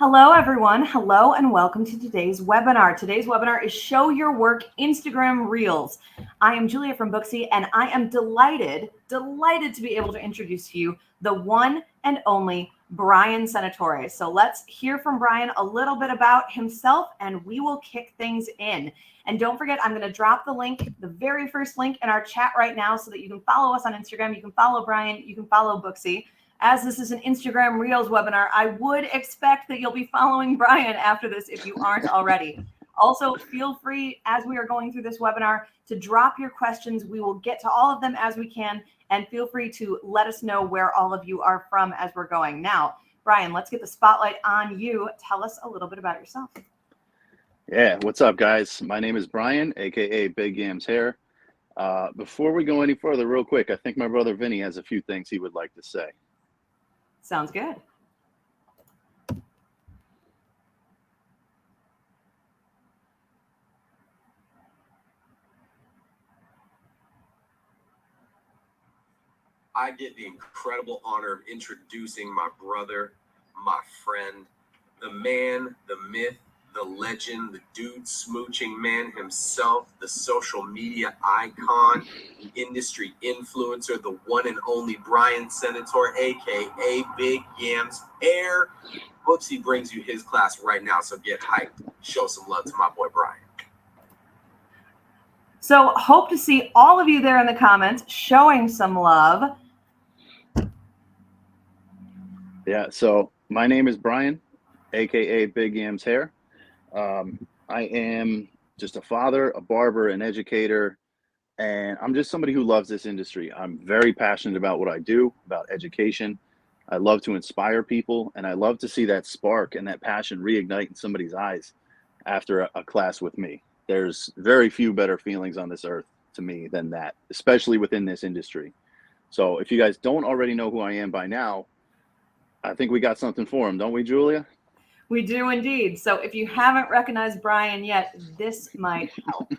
Hello, everyone. Hello, and welcome to today's webinar. Today's webinar is Show Your Work Instagram Reels. I am Julia from Booksy, and I am delighted to be able to introduce to you the one and only Bryan Senatore. So let's hear from Bryan a little bit about himself, and we will kick things in. And don't forget, I'm going to drop the link, the very first link in our chat right now so that you can follow us on Instagram. You can follow Bryan. You can follow Booksy. As this is an Instagram Reels webinar, I would expect that you'll be following Bryan after this if you aren't already. Also, feel free, as we are going through this webinar, to drop your questions. We will get to all of them as we can, and feel free to let us know where all of you are from as we're going. Now, Bryan, let's get the spotlight on you. Tell us a little bit about yourself. Yeah, what's up, guys? My name is Bryan, a.k.a. Big Yams Hair. Before we go any further, real quick, I think my brother Vinny has a few things he would like to say. Sounds good. I get the incredible honor of introducing my brother, my friend, the man, the myth, the legend, the dude smooching man himself, the social media icon, the industry influencer, the one and only Bryan Senatore, a.k.a. Big Yams Hair. Booksy brings you his class right now, so get hyped. Show some love to my boy Bryan. So hope to see all of you there in the comments showing some love. Yeah, so my name is Bryan, a.k.a. Big Yams Hair. I am just a father, a barber, an educator, and I'm just somebody who loves this industry. I'm very passionate about what I do, about education. I love to inspire people, and I love to see that spark and that passion reignite in somebody's eyes after a class with me. There's very few better feelings on this earth to me than that, especially within this industry. So if you guys don't already know who I am by now, I think we got something for him, don't we, Julia? We do indeed. So if you haven't recognized Bryan yet, this might help.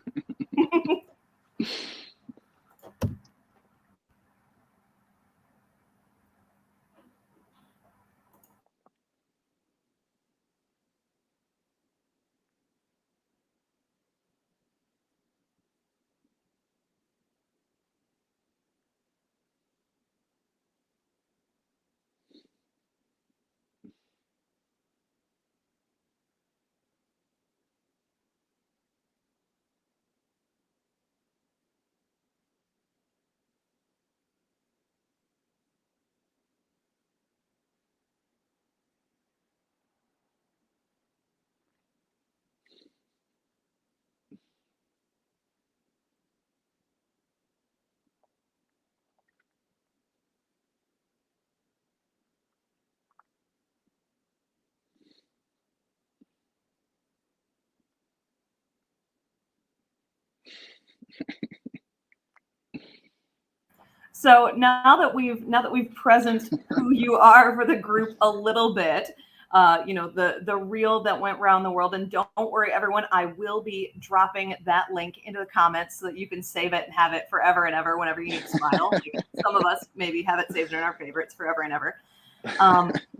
So now that we've present who you are for the group a little bit, the reel that went around the world, and don't worry, everyone, I will be dropping that link into the comments so that you can save it and have it forever and ever whenever you need to smile. Like some of us maybe have it saved in our favorites forever and ever.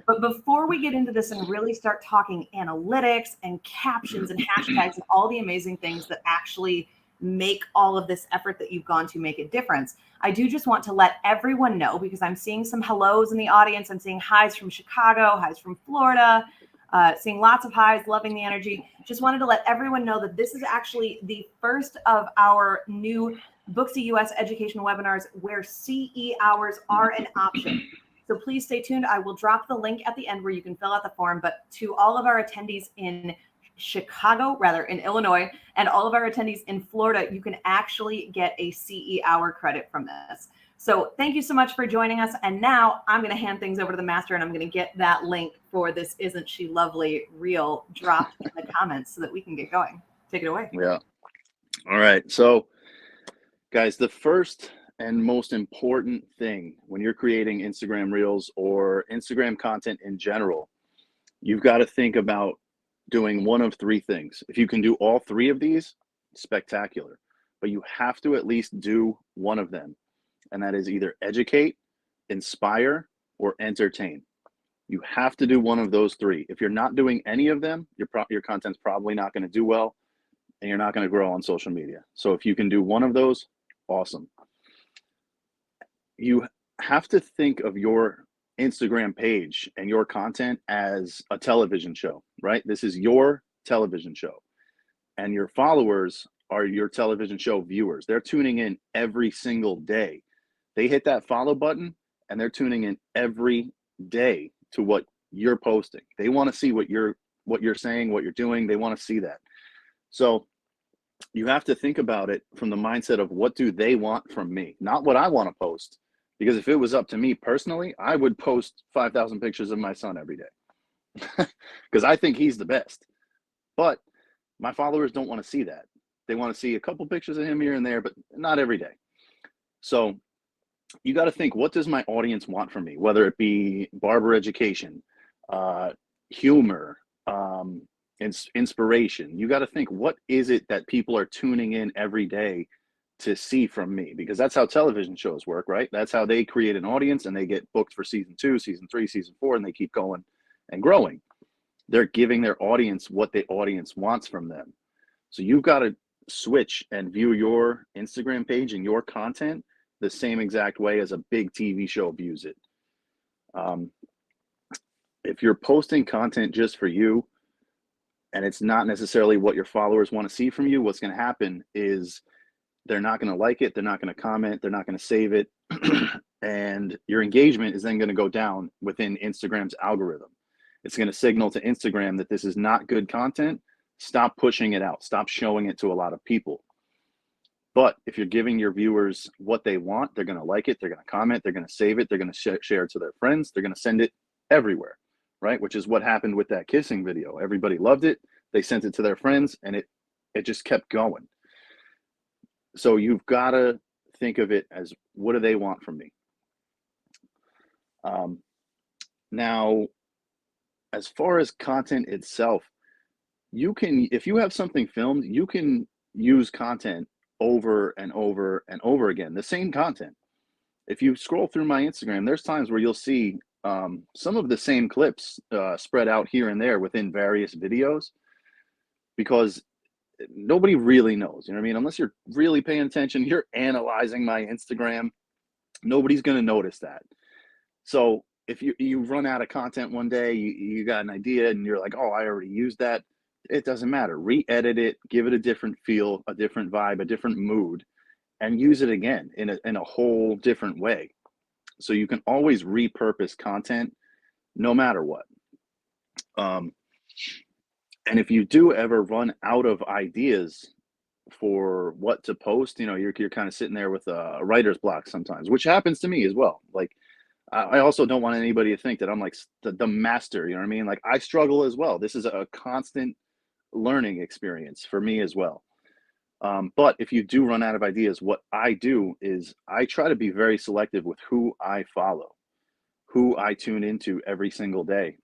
But before we get into this and really start talking analytics and captions and hashtags and all the amazing things that actually make all of this effort that you've gone to make a difference, I do just want to let everyone know, because I'm seeing some hellos in the audience. I'm seeing highs from Chicago, highs from Florida, seeing lots of highs, loving the energy. Just wanted to let everyone know that this is actually the first of our new Booksy US education webinars where CE hours are an option. So please stay tuned. I will drop the link at the end where you can fill out the form. But to all of our attendees in in Illinois, and all of our attendees in Florida, you can actually get a CE hour credit from this. So thank you so much for joining us. And now I'm going to hand things over to the master, and I'm going to get that link for this Isn't She Lovely reel dropped in the comments so that we can get going. Take it away. Yeah. All right. So, guys, the first and most important thing when you're creating Instagram Reels or Instagram content in general, you've got to think about doing one of three things. If you can do all three of these, spectacular. But you have to at least do one of them. And that is either educate, inspire, or entertain. You have to do one of those three. If you're not doing any of them, your content's probably not going to do well, and you're not going to grow on social media. So if you can do one of those, awesome. You have to think of your Instagram page and your content as a television show, right? This is your television show, and your followers are your television show viewers. They're tuning in every single day. They hit that follow button and they're tuning in every day to what you're posting. They want to see what you're saying, what you're doing. They want to see that. So you have to think about it from the mindset of what do they want from me, not what I want to post. Because if it was up to me personally, I would post 5,000 pictures of my son every day because I think he's the best. But my followers don't want to see that. They want to see a couple pictures of him here and there, but not every day. So you got to think, what does my audience want from me? Whether it be barber education, humor, inspiration. You got to think, what is it that people are tuning in every day to see from me? Because that's how television shows work, right? That's how they create an audience and they get booked for season 2, season 3, season 4, and they keep going and growing. They're giving their audience what the audience wants from them. So you've got to switch and view your Instagram page and your content the same exact way as a big TV show views it. If you're posting content just for you and it's not necessarily what your followers want to see from you, what's going to happen is they're not going to like it, they're not going to comment, they're not going to save it, and your engagement is then going to go down within Instagram's algorithm. It's going to signal to Instagram that this is not good content. Stop pushing it out. Stop showing it to a lot of people. But if you're giving your viewers what they want, they're going to like it, they're going to comment, they're going to save it, they're going to share it to their friends, they're going to send it everywhere, right? Which is what happened with that kissing video. Everybody loved it. They sent it to their friends, and it just kept going. So you've got to think of it as, what do they want from me? Now, as far as content itself, you can, if you have something filmed, you can use content over and over and over again, the same content. If you scroll through my Instagram, there's times where you'll see some of the same clips spread out here and there within various videos, because nobody really knows, you know what I mean? Unless you're really paying attention, you're analyzing my Instagram, nobody's going to notice that. So if you run out of content one day, you got an idea and you're like, oh, I already used that. It doesn't matter. Re-edit it, give it a different feel, a different vibe, a different mood, and use it again in a whole different way. So you can always repurpose content no matter what. And if you do ever run out of ideas for what to post, you know, you're kind of sitting there with a writer's block sometimes, which happens to me as well. Like, I also don't want anybody to think that I'm like the master, you know what I mean? Like, I struggle as well. This is a constant learning experience for me as well. But if you do run out of ideas, what I do is I try to be very selective with who I follow, who I tune into every single day.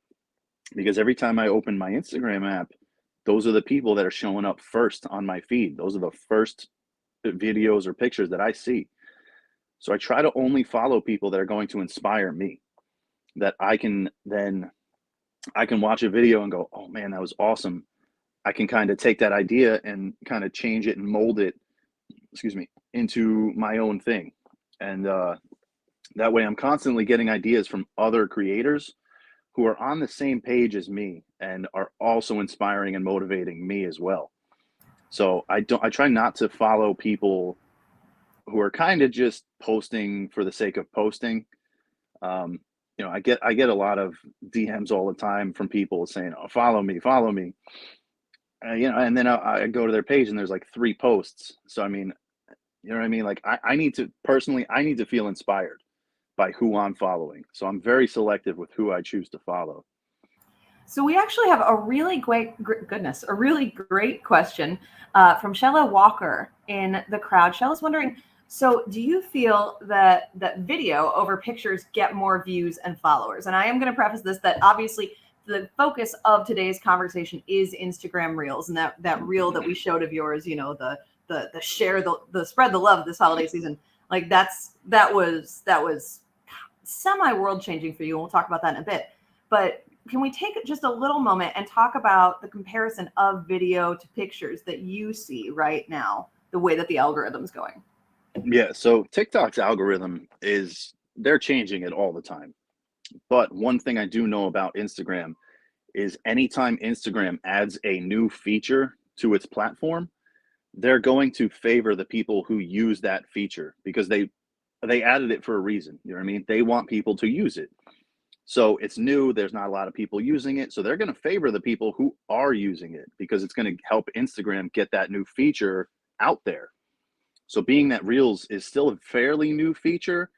Because every time I open my Instagram app, those are the people that are showing up first on my feed. Those are the first videos or pictures that I see. So I try to only follow people that are going to inspire me, that I can watch a video and go, oh man, that was awesome. I can kind of take that idea and kind of change it and mold it, into my own thing. And that way I'm constantly getting ideas from other creators who are on the same page as me and are also inspiring and motivating me as well. So I try not to follow people who are kind of just posting for the sake of posting. You know, I get a lot of DMs all the time from people saying, oh, follow me. You know, and then I go to their page and there's like 3 posts. So, I mean, you know what I mean? Like, I need to feel inspired by who I'm following. So I'm very selective with who I choose to follow. So we actually have a really great question from Shella Walker in the crowd. Shella's wondering, so do you feel that video over pictures get more views and followers? And I am going to preface this that obviously the focus of today's conversation is Instagram Reels, and that reel that we showed of yours, you know, the share, the spread the love this holiday season, like that was semi world changing for you. And we'll talk about that in a bit. But can we take just a little moment and talk about the comparison of video to pictures that you see right now, the way that the algorithm's going? Yeah, so TikTok's algorithm they're changing it all the time. But one thing I do know about Instagram is anytime Instagram adds a new feature to its platform, they're going to favor the people who use that feature because they added it for a reason. You know what I mean? They want people to use it. So it's new, there's not a lot of people using it. So they're going to favor the people who are using it because it's going to help Instagram get that new feature out there. So being that Reels is still a fairly new feature,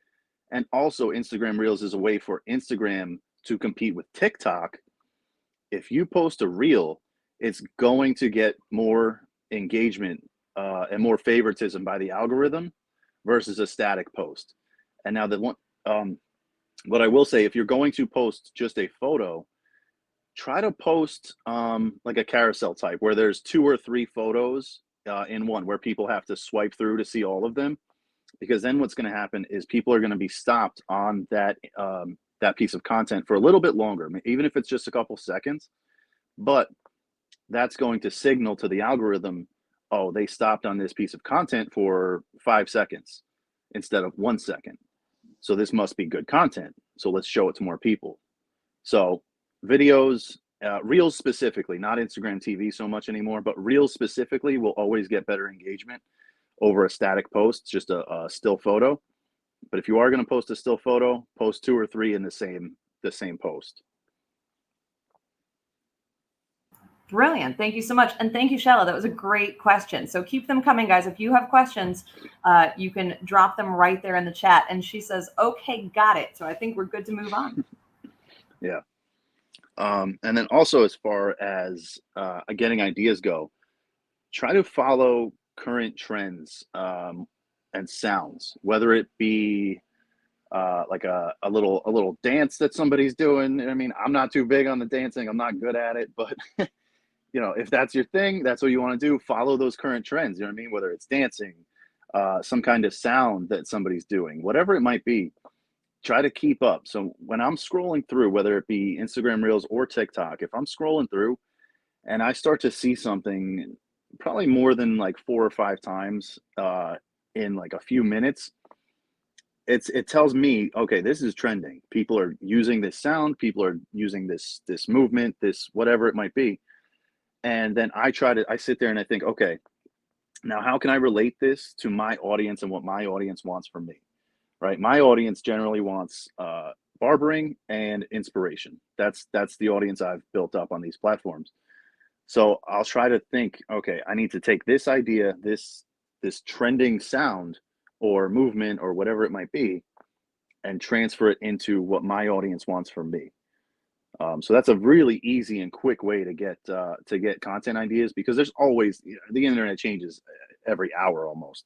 and also Instagram Reels is a way for Instagram to compete with TikTok. If you post a reel, it's going to get more engagement and more favoritism by the algorithm versus a static post. And now what I will say, if you're going to post just a photo, try to post like a carousel type where there's 2 or 3 photos in one, where people have to swipe through to see all of them. Because then what's going to happen is people are going to be stopped on that piece of content for a little bit longer, even if it's just a couple seconds. But that's going to signal to the algorithm, oh, they stopped on this piece of content for 5 seconds instead of 1 second. So this must be good content. So let's show it to more people. So videos, Reels specifically, not Instagram TV so much anymore, but Reels specifically will always get better engagement over a static post, just a still photo. But if you are going to post a still photo, post 2 or 3 in the same post. Brilliant. Thank you so much. And thank you, Shella. That was a great question. So keep them coming, guys. If you have questions, you can drop them right there in the chat. And she says, okay, got it. So I think we're good to move on. Yeah. And then also, as far as getting ideas go, try to follow current trends and sounds, whether it be like a little dance that somebody's doing. I mean, I'm not too big on the dancing. I'm not good at it, but you know, if that's your thing, that's what you want to do, follow those current trends. You know what I mean? Whether it's dancing, some kind of sound that somebody's doing, whatever it might be, try to keep up. So when I'm scrolling through, whether it be Instagram Reels or TikTok, if I'm scrolling through and I start to see something probably more than like 4 or 5 times in like a few minutes, it tells me, okay, this is trending. People are using this sound, people are using this movement, this whatever it might be. And then I sit there and I think, okay, now how can I relate this to my audience and what my audience wants from me, right? My audience generally wants barbering and inspiration. That's the audience I've built up on these platforms. So I'll try to think, okay, I need to take this idea, this trending sound or movement or whatever it might be, and transfer it into what my audience wants from me. So that's a really easy and quick way to get content ideas, because there's always, you know, the internet changes every hour almost.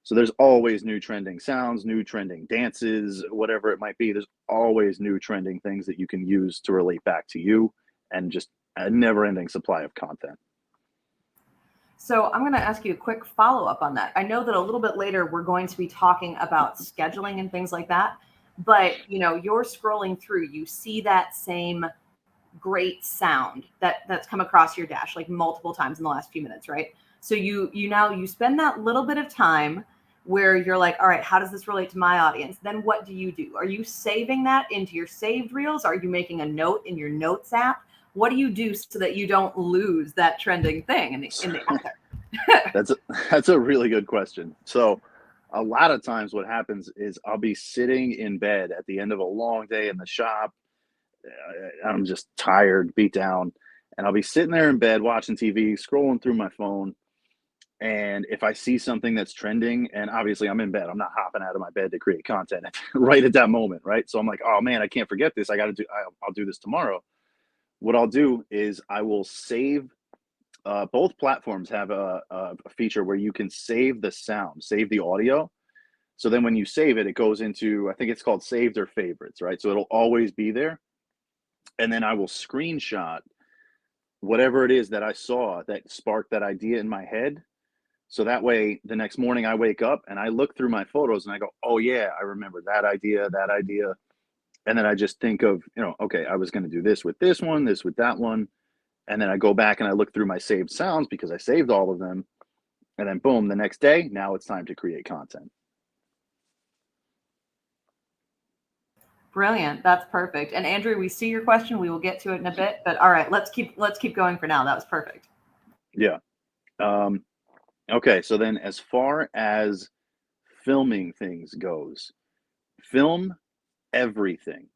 So there's always new trending sounds, new trending dances, whatever it might be. There's always new trending things that you can use to relate back to you, and just a never-ending supply of content. So I'm going to ask you a quick follow-up on that. I know that a little bit later we're going to be talking about scheduling and things like that. But, you know, you're scrolling through, you see that same great sound that's come across your dash like multiple times in the last few minutes, right? So you spend that little bit of time where you're like, all right, how does this relate to my audience? Then what do? Are you saving that into your saved reels? Are you making a note in your notes app? What do you do so that you don't lose that trending thing in the ether? That's a really good question. So a lot of times what happens is I'll be sitting in bed at the end of a long day in the shop. I'm just tired, beat down, and I'll be sitting there in bed watching TV, scrolling through my phone. And if I see something that's trending, and obviously I'm in bed, I'm not hopping out of my bed to create content right at that moment, right? So I'm like, oh man, I can't forget this. I'll do this tomorrow. What I'll do is I will save. Both platforms have a feature where you can save the sound, save the audio. So then when you save it, it goes into, I think it's called saved or favorites, right? So it'll always be there. And then I will screenshot whatever it is that I saw that sparked that idea in my head. So that way, the next morning I wake up and I look through my photos and I go, oh yeah, I remember that idea. And then I just think of, okay, I was going to do this with this one, this with that one. And then I go back and I look through my saved sounds because I saved all of them. And then boom, the next day, now it's time to create content. Brilliant. That's perfect. And Andrew, we see your question. We will get to it in a bit, but all right, let's keep going for now. That was perfect. Yeah. Okay. So then as far as filming things goes, film everything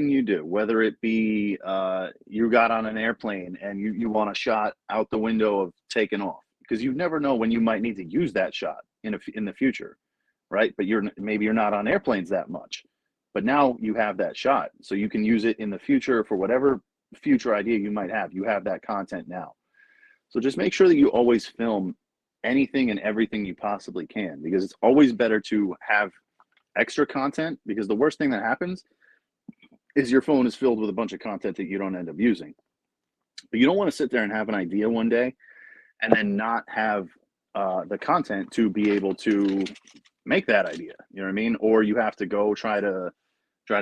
you do, whether it be you got on an airplane and you want a shot out the window of taking off, because you never know when you might need to use that shot in the future, right? But maybe you're not on airplanes that much, but now you have that shot, so you can use it in the future for whatever future idea you might have. You have that content now. So just make sure that you always film anything and everything you possibly can, because it's always better to have extra content, because the worst thing that happens is your phone is filled with a bunch of content that you don't end up using. But you don't want to sit there and have an idea one day and then not have the content to be able to make that idea. You know what I mean? Or you have to go try to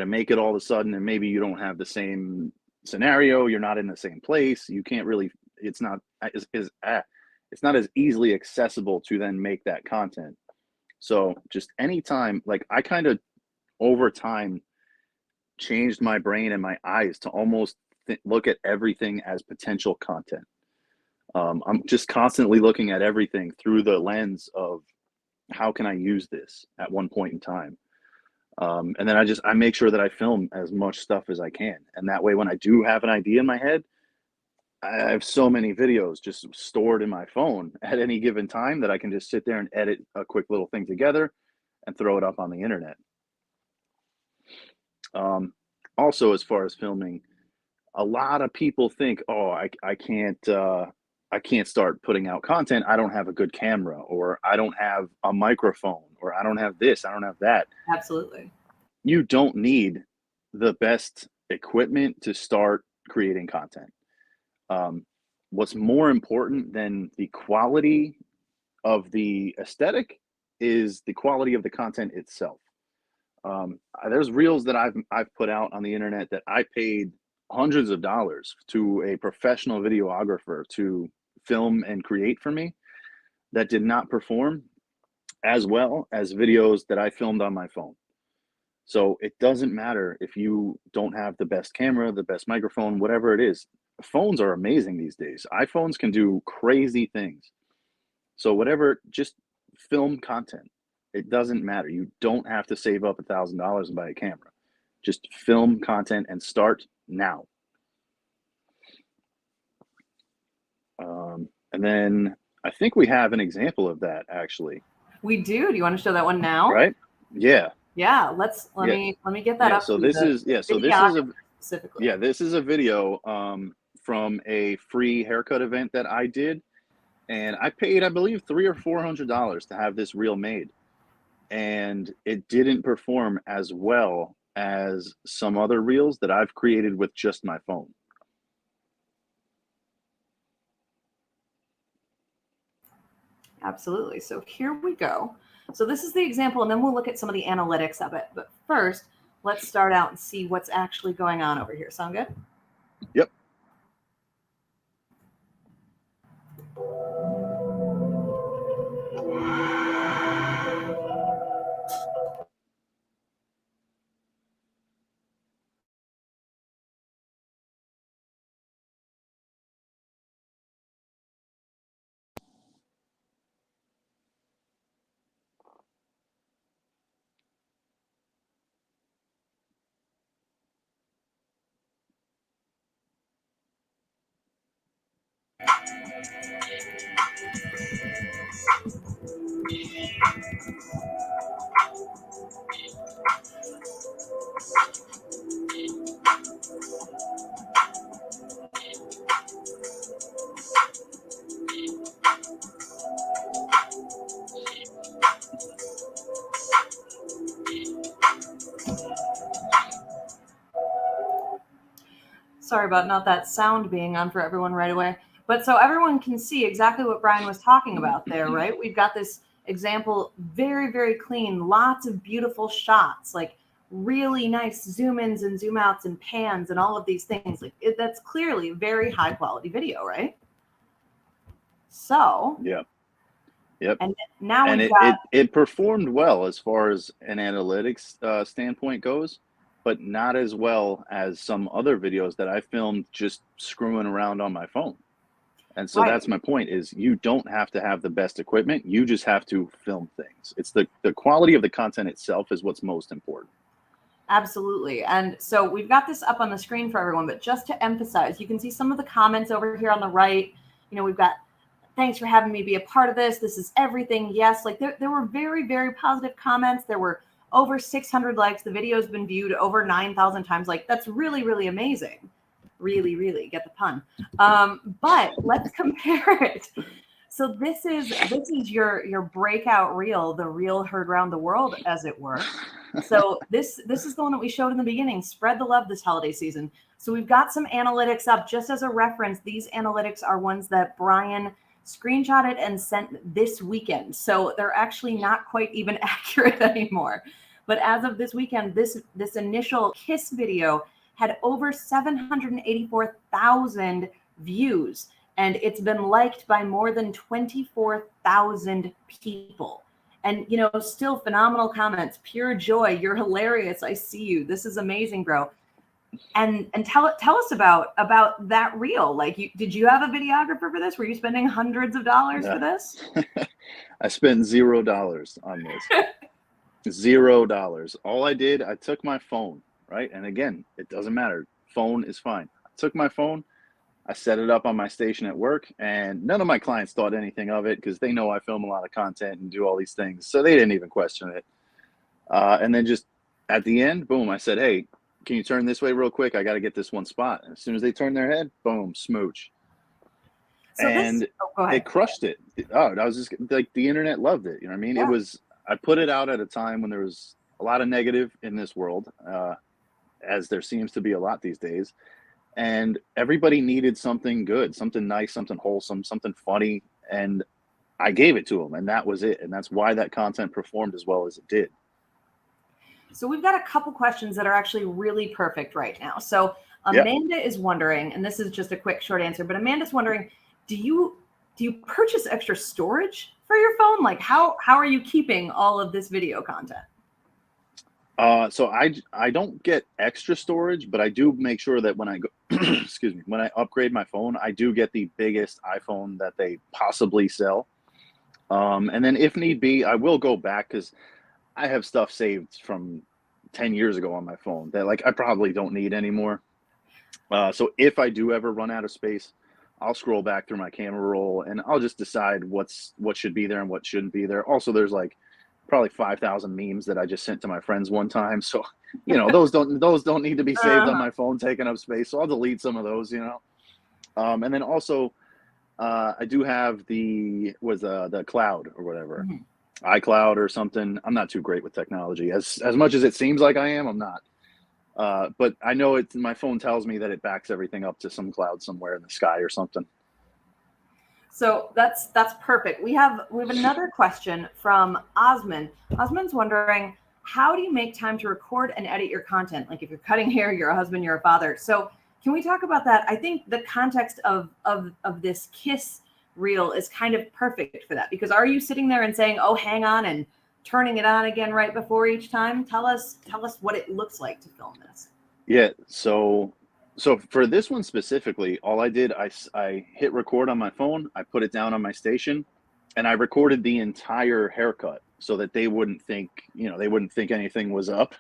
make it all of a sudden, and maybe you don't have the same scenario. You're not in the same place. You can't really. It's not as easily accessible to then make that content. So just anytime, like I kind of over time changed my brain and my eyes to almost look at everything as potential content. I'm just constantly looking at everything through the lens of how can I use this at one point in time. And then I make sure that I film as much stuff as I can. And that way, when I do have an idea in my head, I have so many videos just stored in my phone at any given time that I can just sit there and edit a quick little thing together and throw it up on the internet. Also, as far as filming, a lot of people think, oh, I can't start putting out content. I don't have a good camera, or I don't have a microphone, or I don't have this, I don't have that. Absolutely. You don't need the best equipment to start creating content. What's more important than the quality of the aesthetic is the quality of the content itself. There's reels that I've put out on the internet that I paid hundreds of dollars to a professional videographer to film and create for me, that did not perform as well as videos that I filmed on my phone. So it doesn't matter if you don't have the best camera, the best microphone, whatever it is. Phones are amazing these days. iPhones can do crazy things. So whatever, just film content. It doesn't matter. You don't have to save up $1,000 and buy a camera. Just film content and start now. And then I think we have an example of that, actually. We do. Do you want to show that one now? Right? Yeah. Yeah. Let me get that up. So this is specifically. Yeah, this is a video from a free haircut event that I did, and I paid, I believe, $300 or $400 to have this reel made, and it didn't perform as well as some other reels that I've created with just my phone. Absolutely. So here we go. So this is the example, and then we'll look at some of the analytics of it. But first, let's start out and see what's actually going on over here. Sound good? Yep. Sorry about not that sound being on for everyone right away. But so everyone can see exactly what Bryan was talking about there, right? We've got this example, very, very clean, lots of beautiful shots, like really nice zoom ins and zoom outs and pans and all of these things. Like that's clearly very high quality video, right? So Yep. Yep. and now And we've got it performed well as far as an analytics standpoint goes, but not as well as some other videos that I filmed just screwing around on my phone. And so right. that's my point, is you don't have to have the best equipment. You just have to film things. It's the quality of the content itself is what's most important. Absolutely. And so we've got this up on the screen for everyone, but just to emphasize, you can see some of the comments over here on the right. You know, we've got, thanks for having me be a part of this. This is everything. Yes. Like there were very, very positive comments. There were over 600 likes. The video's been viewed over 9,000 times. Like that's really, really amazing. Really, really get the pun. But let's compare it. So this is your breakout reel, the reel heard around the world, as it were. So this is the one that we showed in the beginning. Spread the love this holiday season. So we've got some analytics up just as a reference. These analytics are ones that Bryan screenshotted and sent this weekend. So they're actually not quite even accurate anymore. But as of this weekend, this initial kiss video had over 784,000 views, and it's been liked by more than 24,000 people. And, you know, still phenomenal comments, pure joy. You're hilarious. I see you. This is amazing, bro. And tell us about that reel. Like, did you have a videographer for this? Were you spending hundreds of dollars for this? I spent $0 on this. $0. All I did, I took my phone, right? And again, it doesn't matter. Phone is fine. I took my phone, I set it up on my station at work, and none of my clients thought anything of it because they know I film a lot of content and do all these things. So they didn't even question it. And then just at the end, boom, I said, hey, can you turn this way real quick? I got to get this one spot. And as soon as they turned their head, boom, smooch. So and it crushed it. Oh, I was just like, the internet loved it. You know what I mean? Yeah. It was, I put it out at a time when there was a lot of negative in this world, as there seems to be a lot these days. And everybody needed something good, something nice, something wholesome, something funny. And I gave it to them, and that was it. And that's why that content performed as well as it did. So we've got a couple questions that are actually really perfect right now. So Amanda is wondering, and this is just a quick short answer, but Amanda's wondering, do you purchase extra storage for your phone? Like how are you keeping all of this video content? So I don't get extra storage, but I do make sure that when I go, excuse me, when I upgrade my phone, I do get the biggest iPhone that they possibly sell. And then if need be, I will go back because I have stuff saved from 10 years ago on my phone that like I probably don't need anymore. So if I do ever run out of space, I'll scroll back through my camera roll and I'll just decide what should be there and what shouldn't be there. Also, there's like probably 5,000 memes that I just sent to my friends one time. So, you know, those don't need to be saved on my phone, taking up space. So I'll delete some of those, you know. And then also, I do have the cloud or whatever, iCloud or something. I'm not too great with technology. As much as it seems like I am, I'm not. But I know my phone tells me that it backs everything up to some cloud somewhere in the sky or something. So that's perfect. We have another question from Osman. Osman's wondering, how do you make time to record and edit your content? Like if you're cutting hair, you're a husband, you're a father. So can we talk about that? I think the context of this kiss reel is kind of perfect for that, because are you sitting there and saying, oh, hang on, and turning it on again right before each time? Tell us what it looks like to film this. Yeah. So for this one specifically, all I did, I hit record on my phone, I put it down on my station, and I recorded the entire haircut so that they wouldn't think anything was up.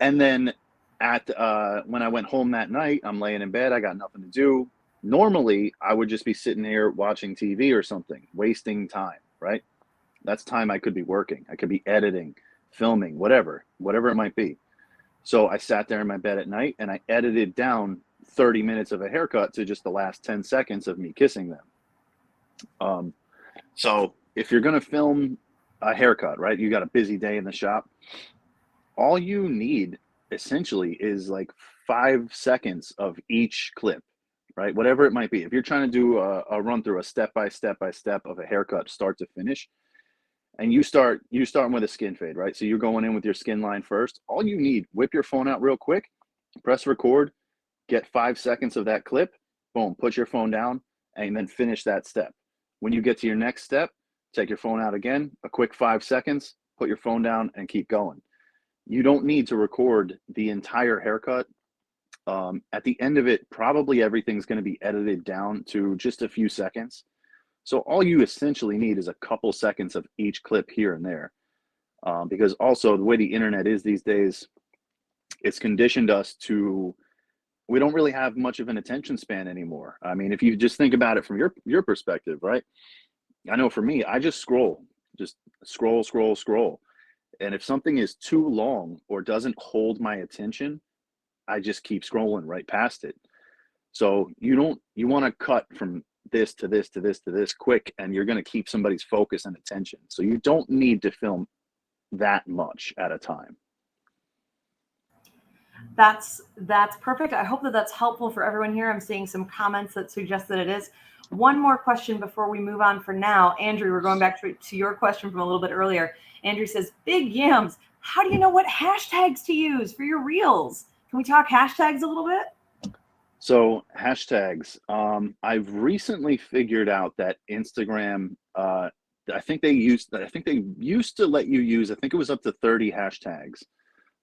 And then when I went home that night, I'm laying in bed, I got nothing to do. Normally, I would just be sitting here watching TV or something, wasting time, right? That's time I could be working. I could be editing, filming, whatever it might be. So I sat there in my bed at night and I edited down 30 minutes of a haircut to just the last 10 seconds of me kissing them. So if you're going to film a haircut, right, you got a busy day in the shop, all you need essentially is like 5 seconds of each clip, right? Whatever it might be. If you're trying to do a run through, a step by step of a haircut, start to finish, and you starting with a skin fade, right? So you're going in with your skin line first. All you need, whip your phone out real quick, press record, get 5 seconds of that clip, boom, put your phone down, and then finish that step. When you get to your next step, take your phone out again, a quick 5 seconds, put your phone down, and keep going. You don't need to record the entire haircut. At the end of it, probably everything's going to be edited down to just a few seconds. So all you essentially need is a couple seconds of each clip here and there. Because also the way the internet is these days, it's conditioned us to, we don't really have much of an attention span anymore. I mean, if you just think about it from your perspective, right? I know for me, I just scroll. And if something is too long or doesn't hold my attention, I just keep scrolling right past it. So you want to cut from this to this to this to this quick, and you're going to keep somebody's focus and attention. So you don't need to film that much at a time. That's perfect. I hope that that's helpful for everyone here. I'm seeing some comments that suggest that it is. One more question before we move on for now. Andrew, we're going back to your question from a little bit earlier. Andrew says, Big Yams, how do you know what hashtags to use for your reels? Can we talk hashtags a little bit? So hashtags, I've recently figured out that Instagram, I think they used to let you use, I think it was up to 30 hashtags.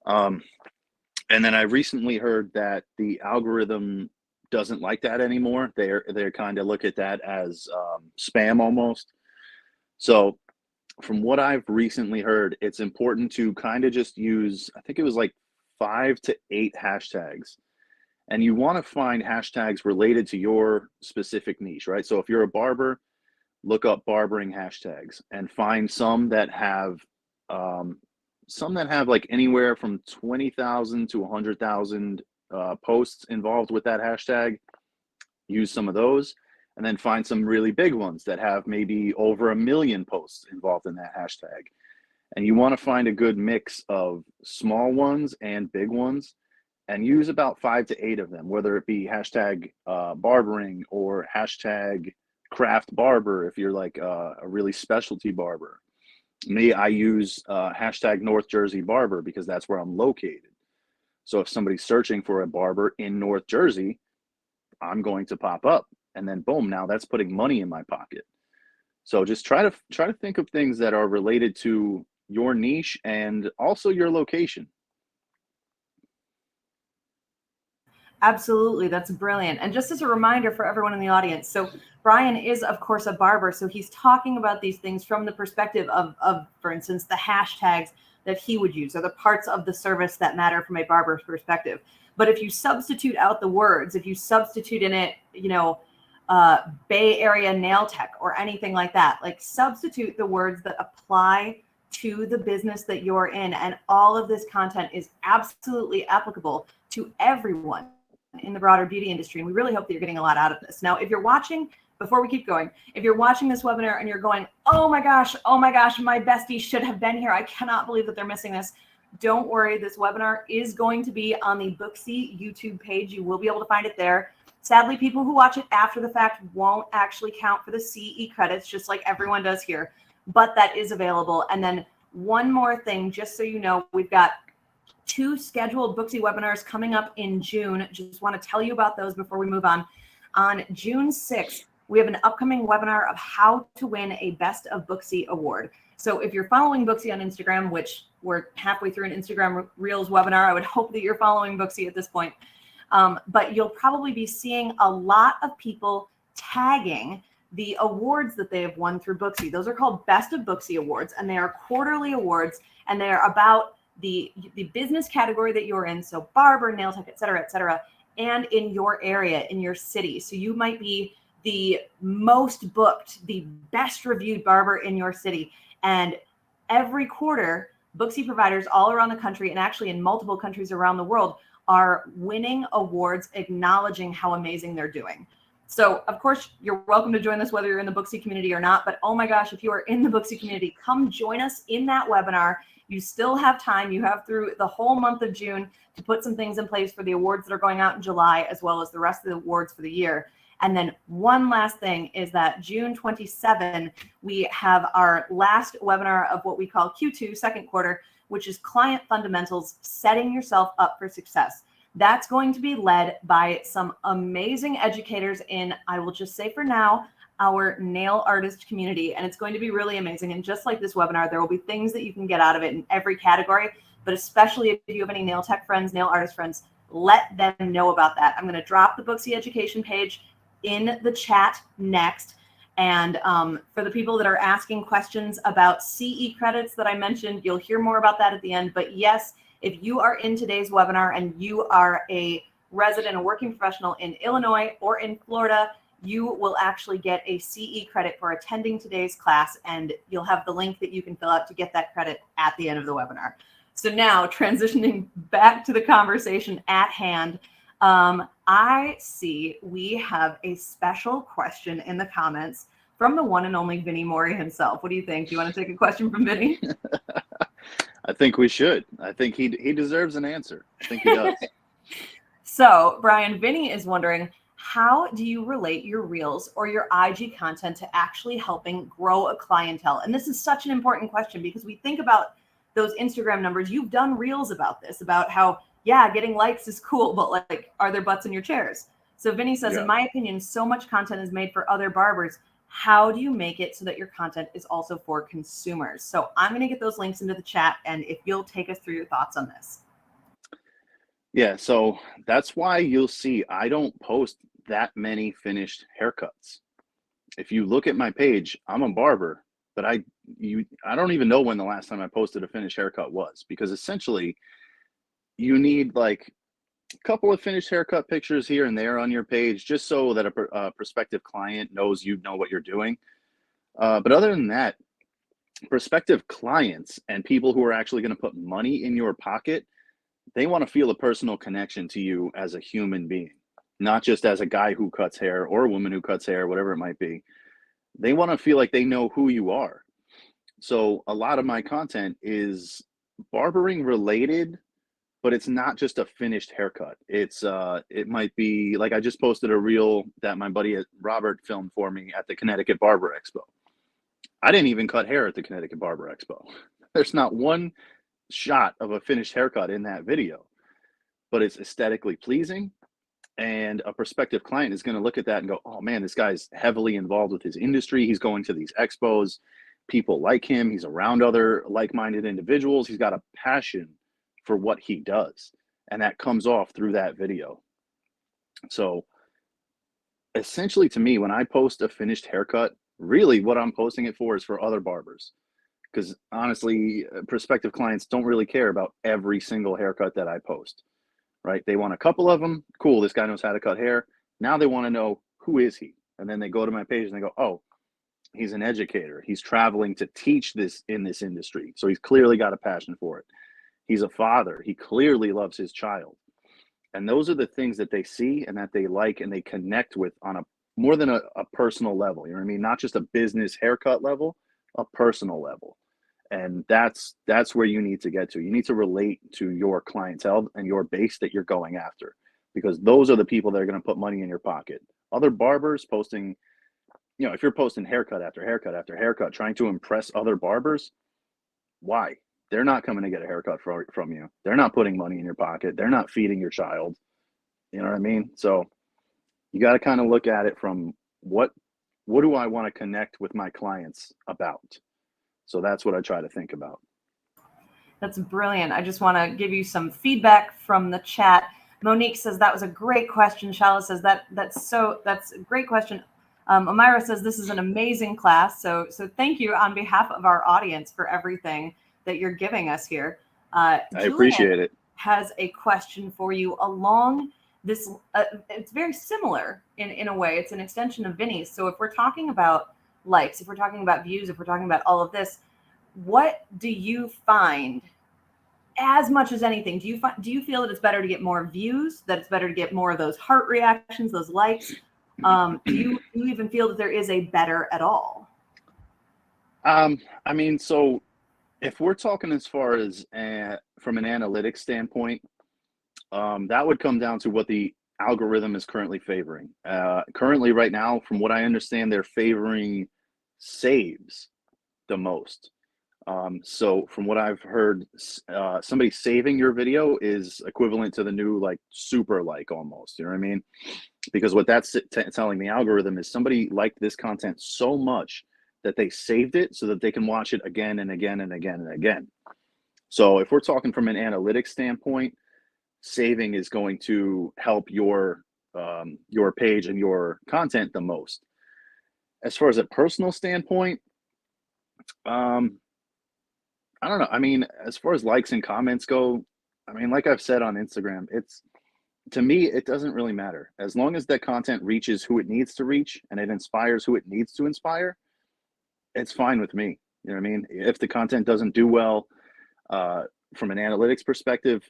And then I recently heard that the algorithm doesn't like that anymore. They're kind of look at that as spam almost. So from what I've recently heard, it's important to kind of just use, I think it was like 5 to 8 hashtags. And you want to find hashtags related to your specific niche, right? So if you're a barber, look up barbering hashtags and find some that have like anywhere from 20,000 to 100,000 posts involved with that hashtag. Use some of those, and then find some really big ones that have maybe over 1 million posts involved in that hashtag. And you want to find a good mix of small ones and big ones, and use about 5 to 8 of them, whether it be hashtag barbering or hashtag craft barber if you're like a really specialty barber. Me, I use hashtag North Jersey barber because that's where I'm located. So if somebody's searching for a barber in North Jersey, I'm going to pop up, and then boom, now that's putting money in my pocket. So just try to think of things that are related to your niche and also your location. Absolutely. That's brilliant. And just as a reminder for everyone in the audience, so Bryan is, of course, a barber. So he's talking about these things from the perspective of, for instance, the hashtags that he would use, or the parts of the service that matter from a barber's perspective. But if you substitute out the words, if you substitute in it, Bay Area nail tech or anything like that, like substitute the words that apply to the business that you're in. And all of this content is absolutely applicable to everyone in the broader beauty industry. And we really hope that you're getting a lot out of this. Now, if you're watching, before we keep going, if you're watching this webinar and you're going, oh my gosh, my bestie should have been here. I cannot believe that they're missing this. Don't worry, this webinar is going to be on the Booksy YouTube page. You will be able to find it there. Sadly, people who watch it after the fact won't actually count for the CE credits, just like everyone does here, but that is available. And then one more thing, just so you know, we've got 2 scheduled Booksy webinars coming up in June. Just want to tell you about those before we move on. On June 6th, we have an upcoming webinar of how to win a Best of Booksy award. So if you're following Booksy on Instagram, which we're halfway through an Instagram Reels webinar, I would hope that you're following Booksy at this point. But you'll probably be seeing a lot of people tagging the awards that they have won through Booksy. Those are called Best of Booksy awards, and they are quarterly awards, and they are about the business category that you're in, so barber, nail tech, et cetera, and in your area, in your city. So you might be the most booked, the best reviewed barber in your city. And every quarter, Booksy providers all around the country, and actually in multiple countries around the world, are winning awards acknowledging how amazing they're doing. So, of course, you're welcome to join us whether you're in the Booksy community or not. But oh my gosh, if you are in the Booksy community, come join us in that webinar. You still have time. You have through the whole month of June to put some things in place for the awards that are going out in July, as well as the rest of the awards for the year. And then one last thing is that June 27, we have our last webinar of what we call Q2, second quarter, which is Client Fundamentals, setting yourself up for success. That's going to be led by some amazing educators in, I will just say for now, our nail artist community. And it's going to be really amazing. And just like this webinar, there will be things that you can get out of it in every category, but especially if you have any nail tech friends, nail artist friends, let them know about that. I'm going to drop the Booksy education page in the chat next. And for the people that are asking questions about CE credits that I mentioned, you'll hear more about that at the end. But yes, if you are in today's webinar and you are a resident, a working professional in Illinois or in Florida, you will actually get a CE credit for attending today's class, and you'll have the link that you can fill out to get that credit at the end of the webinar. So now transitioning back to the conversation at hand, I see we have a special question in the comments from the one and only Vinny Mori himself. What do you think? Do you want to take a question from Vinny? I think we should. I think he deserves an answer. I think he does. So, Bryan, Vinny is wondering, how do you relate your Reels or your IG content to actually helping grow a clientele? And this is such an important question because we think about those Instagram numbers. You've done Reels about this, about how, yeah, getting likes is cool, but like, are there butts in your chairs? So Vinny says, Yeah. in my opinion, so much content is made for other barbers. How do you make it so that your content is also for consumers? So I'm going to get those links into the chat, and if you'll take us through your thoughts on this. Yeah, so that's why you'll see I don't post that many finished haircuts. If you look at my page, I'm a barber, but I don't even know when the last time I posted a finished haircut was, because essentially you need like a couple of finished haircut pictures here and there on your page just so that a prospective client knows you know what you're doing. But other than that, prospective clients and people who are actually going to put money in your pocket, they want to feel a personal connection to you as a human being, not just as a guy who cuts hair or a woman who cuts hair, whatever it might be. They want to feel like they know who you are. So a lot of my content is barbering related, but it's not just a finished haircut. It might be like, I just posted a reel that my buddy Robert filmed for me at the Connecticut Barber Expo. I didn't even cut hair at the Connecticut Barber Expo. There's not one shot of a finished haircut in that video, but it's aesthetically pleasing, and a prospective client is going to look at that and go, oh man, this guy's heavily involved with his industry. He's going to these expos, people like him, he's around other like-minded individuals, he's got a passion for what he does, and that comes off through that video. So essentially, to me, when I post a finished haircut, really what I'm posting it for is for other barbers. Because honestly, prospective clients don't really care about every single haircut that I post, right? They want a couple of them. Cool, this guy knows how to cut hair. Now they want to know, who is he? And then they go to my page and they go, oh, he's an educator. He's traveling to teach this in this industry. So he's clearly got a passion for it. He's a father. He clearly loves his child. And those are the things that they see and that they like and they connect with on a more than a personal level. You know what I mean? Not just a business haircut level, a personal level. And that's where you need to get to. You need to relate to your clientele and your base that you're going after, because those are the people that are going to put money in your pocket. Other barbers posting, if you're posting haircut after haircut after haircut, trying to impress other barbers, why? They're not coming to get a haircut from you. They're not putting money in your pocket. They're not feeding your child. You know what I mean? So you got to kind of look at it from what do I want to connect with my clients about? So that's what I try to think about. That's brilliant. I just want to give you some feedback from the chat. Monique says that was a great question. Shala says that's a great question. Amira says this is an amazing class. So thank you on behalf of our audience for everything that you're giving us here. I appreciate it. Has a question for you along this. It's very similar in a way. It's an extension of Vinny's. So if we're talking about likes, if we're talking about views, if we're talking about all of this, what do you find, as much as anything, do you feel that it's better to get more views, that it's better to get more of those heart reactions, those likes? Do you even feel that there is a better at all? I mean, so if we're talking as far as from an analytics standpoint, that would come down to what the algorithm is currently favoring. Currently, right now, from what I understand, they're favoring saves the most. So from what I've heard, somebody saving your video is equivalent to the new like super like almost. You know what I mean? Because what that's telling the algorithm is somebody liked this content so much that they saved it so that they can watch it again and again and again and again. So if we're talking from an analytics standpoint, saving is going to help your page and your content the most. As far as a personal standpoint, um, I don't know. I mean, as far as likes and comments go, I mean, like I've said on Instagram, it's to me, it doesn't really matter. As long as that content reaches who it needs to reach and it inspires who it needs to inspire, it's fine with me. You know what I mean? If the content doesn't do well, from an analytics perspective,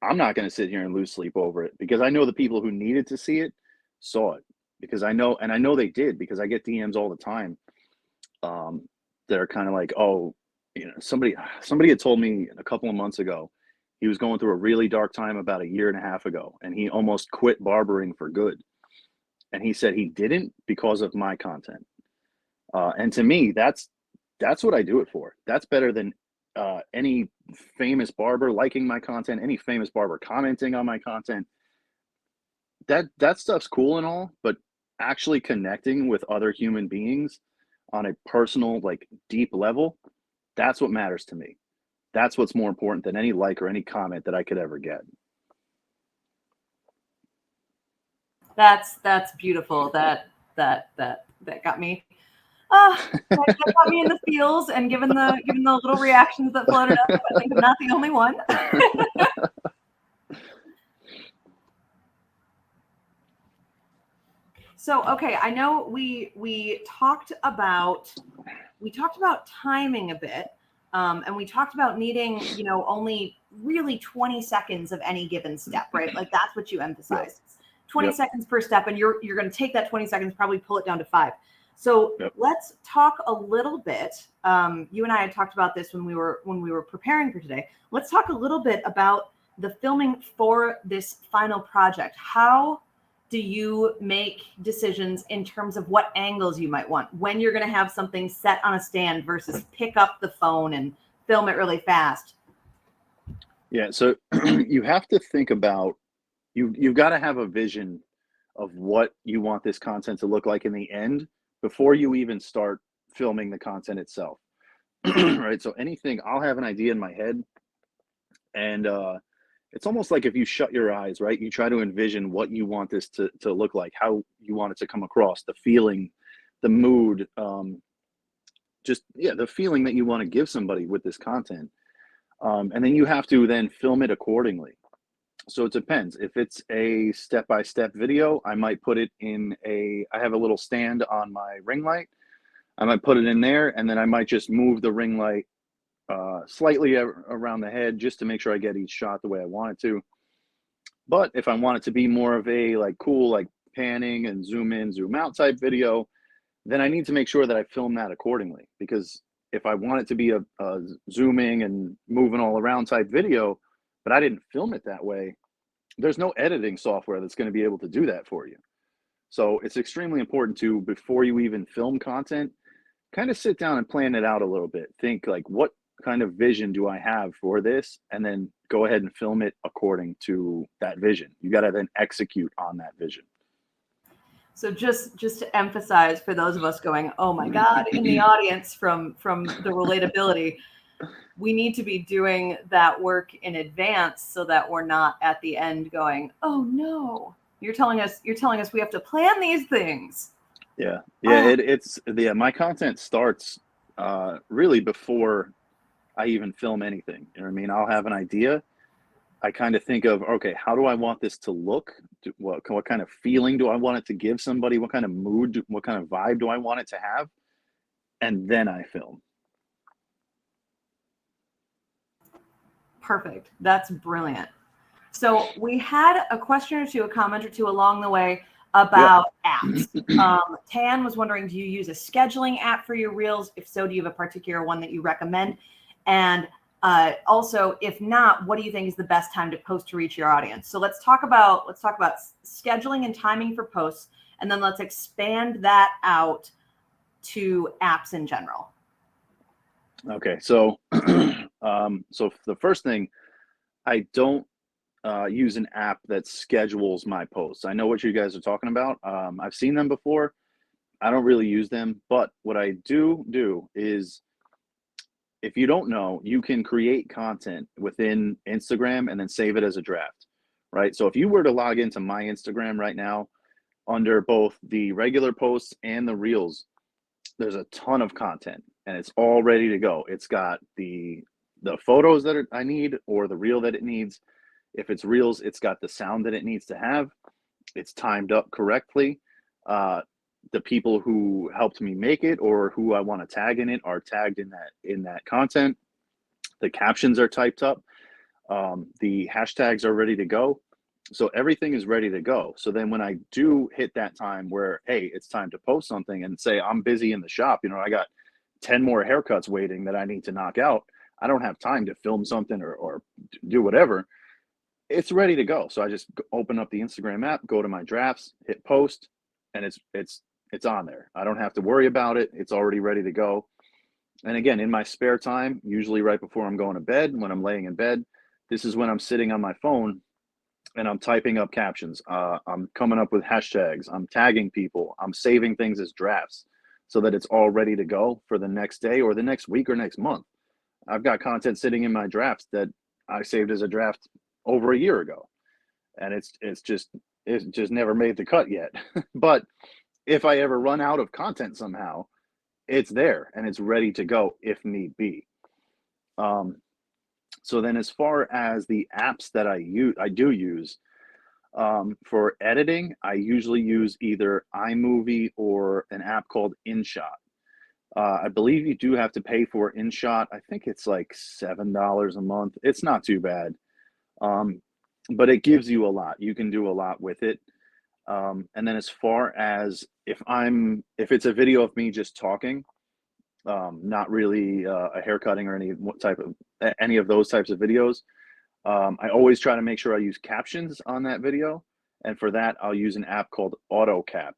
I'm not going to sit here and lose sleep over it because I know the people who needed to see it saw it because I know, and I know they did because I get DMs all the time that are kind of like, oh, you know, somebody had told me a couple of months ago he was going through a really dark time about a year and a half ago, and he almost quit barbering for good. And he said he didn't because of my content. And to me, that's what I do it for. That's better than any famous barber liking my content, any famous barber commenting on my content. That stuff's cool and all, but actually connecting with other human beings on a personal, like deep level, that's what matters to me. That's what's more important than any like or any comment that I could ever get. That's beautiful. That got me. That got me in the feels, and given the little reactions that floated up, I think I'm not the only one. So, okay, I know we talked about timing a bit, and we talked about needing, only really 20 seconds of any given step, right? Like that's what you emphasized. Yep. 20 seconds per step, and you're going to take that 20 seconds, probably pull it down to 5. So let's talk a little bit. You and I had talked about this when we were preparing for today. Let's talk a little bit about the filming for this final project. How do you make decisions in terms of what angles you might want, when you're going to have something set on a stand versus pick up the phone and film it really fast? Yeah, so you have to think about, you've got to have a vision of what you want this content to look like in the end before you even start filming the content itself. Right? So anything, I'll have an idea in my head, and it's almost like if you shut your eyes, right? You try to envision what you want this to look like, how you want it to come across, the feeling, the mood, the feeling that you want to give somebody with this content. And then you have to then film it accordingly. So it depends. If it's a step-by-step video, I might put it in I have a little stand on my ring light. I might put it in there, and then I might just move the ring light slightly around the head just to make sure I get each shot the way I want it to. But if I want it to be more of a like cool, like panning and zoom in, zoom out type video, then I need to make sure that I film that accordingly. Because if I want it to be a zooming and moving all around type video, but I didn't film it that way, there's no editing software that's going to be able to do that for you. So it's extremely important to, before you even film content, kind of sit down and plan it out a little bit. Think like, what kind of vision do I have for this? And then go ahead and film it according to that vision. You got to then execute on that vision. So just to emphasize for those of us going, oh my God, in the audience from the relatability, we need to be doing that work in advance so that we're not at the end going, oh no, you're telling us we have to plan these things. Yeah. My content starts really before I even film anything. You know what I mean? I'll have an idea. I kind of think of, okay, how do I want this to look? What kind of feeling do I want it to give somebody? What kind of mood, what kind of vibe do I want it to have? And then I film. Perfect. That's brilliant. So we had a question or two, a comment or two along the way about apps. Tan was wondering, do you use a scheduling app for your reels? If so, do you have a particular one that you recommend? And Also, if not, what do you think is the best time to post to reach your audience? So let's talk about scheduling and timing for posts, and then let's expand that out to apps in general. Okay, so so the first thing, I don't use an app that schedules my posts. I know what you guys are talking about. I've seen them before. I don't really use them, but what I do is, if you don't know, you can create content within Instagram and then save it as a draft, right? So if you were to log into my Instagram right now, under both the regular posts and the reels, there's a ton of content and it's all ready to go. It's got the photos that I need, or the reel that it needs. If it's reels, it's got the sound that it needs to have. It's timed up correctly. The people who helped me make it or who I want to tag in it are tagged in that content. The captions are typed up. The hashtags are ready to go. So everything is ready to go. So then when I do hit that time where, hey, it's time to post something, and say I'm busy in the shop, I got 10 more haircuts waiting that I need to knock out. I don't have time to film something or do whatever. It's ready to go. So I just open up the Instagram app, go to my drafts, hit post, and it's on there. I don't have to worry about it. It's already ready to go. And again, in my spare time, usually right before I'm going to bed, when I'm laying in bed, this is when I'm sitting on my phone and I'm typing up captions. I'm coming up with hashtags. I'm tagging people. I'm saving things as drafts so that it's all ready to go for the next day or the next week or next month. I've got content sitting in my drafts that I saved as a draft over a year ago, and it's just never made the cut yet. But if I ever run out of content somehow, it's there and it's ready to go if need be. So then, as far as the apps that I do use for editing, I usually use either iMovie or an app called InShot. I believe you do have to pay for InShot. I think it's like $7 a month. It's not too bad, but it gives you a lot. You can do a lot with it. And then as far as if it's a video of me just talking, not really a haircutting or any of those types of videos, I always try to make sure I use captions on that video. And for that, I'll use an app called AutoCap.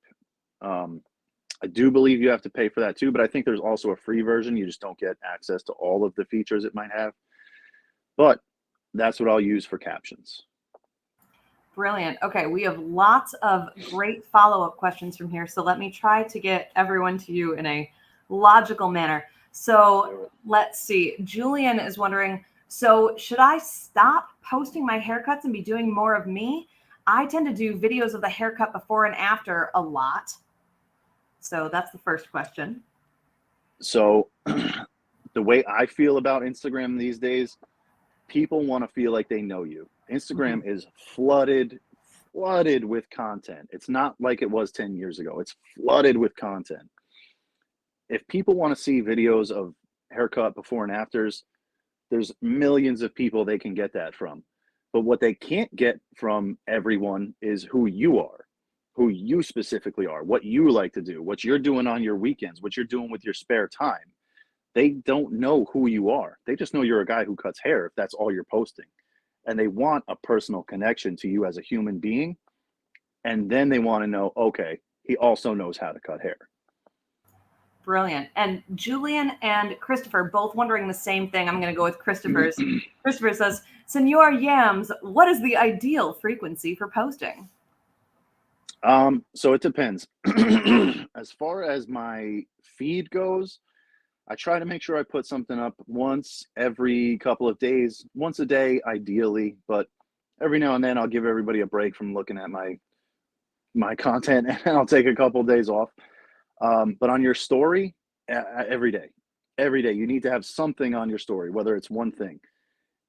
I do believe you have to pay for that too, but I think there's also a free version. You just don't get access to all of the features it might have. But that's what I'll use for captions. Brilliant. Okay, we have lots of great follow-up questions from here. So let me try to get everyone to you in a logical manner. So let's see. Julian is wondering, so should I stop posting my haircuts and be doing more of me? I tend to do videos of the haircut before and after a lot. So that's the first question. So the way I feel about Instagram these days, people want to feel like they know you. Instagram is flooded with content. It's not like it was 10 years ago. It's flooded with content. If people want to see videos of haircut before and afters, there's millions of people they can get that from. But what they can't get from everyone is who you are, who you specifically are, what you like to do, what you're doing on your weekends, what you're doing with your spare time. They don't know who you are. They just know you're a guy who cuts hair, if that's all you're posting. And they want a personal connection to you as a human being. And then they want to know, okay, he also knows how to cut hair. Brilliant. And Julian and Christopher both wondering the same thing. I'm going to go with Christopher's. Christopher says, Senor Yams, what is the ideal frequency for posting? So it depends. As far as my feed goes, I try to make sure I put something up once every couple of days, once a day, ideally, but every now and then I'll give everybody a break from looking at my content, and I'll take a couple of days off. But on your story, every day, you need to have something on your story, whether it's one thing.